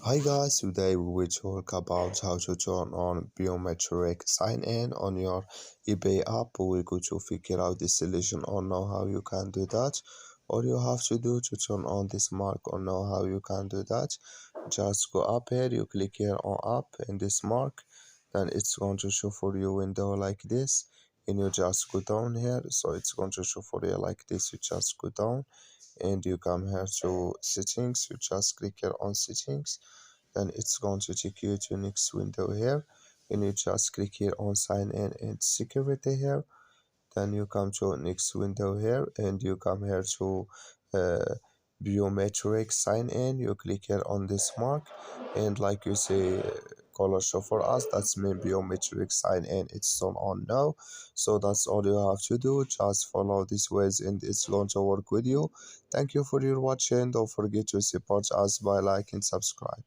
Hi guys, today we will talk about how to turn on biometric sign in on your eBay app. We're going to figure out the solution or know how you can do that. All you have to do to turn on this mark or know how you can do that, just go up here, you click here on app in this mark, then it's going to show for you window like this, and you just go down here. So it's going to show for you like this, you just go down and you come here to settings, you just click here on settings, then it's going to take you to next window here, and you just click here on sign in and security here, then you come to next window here and you come here to uh, biometric sign in, you click here on this mark, and like you say color show for us, that's mean biometric sign in, it's on now. So that's all you have to do, just follow these ways and it's going to work with you. Thank you for your watching, don't forget to support us by like and subscribe.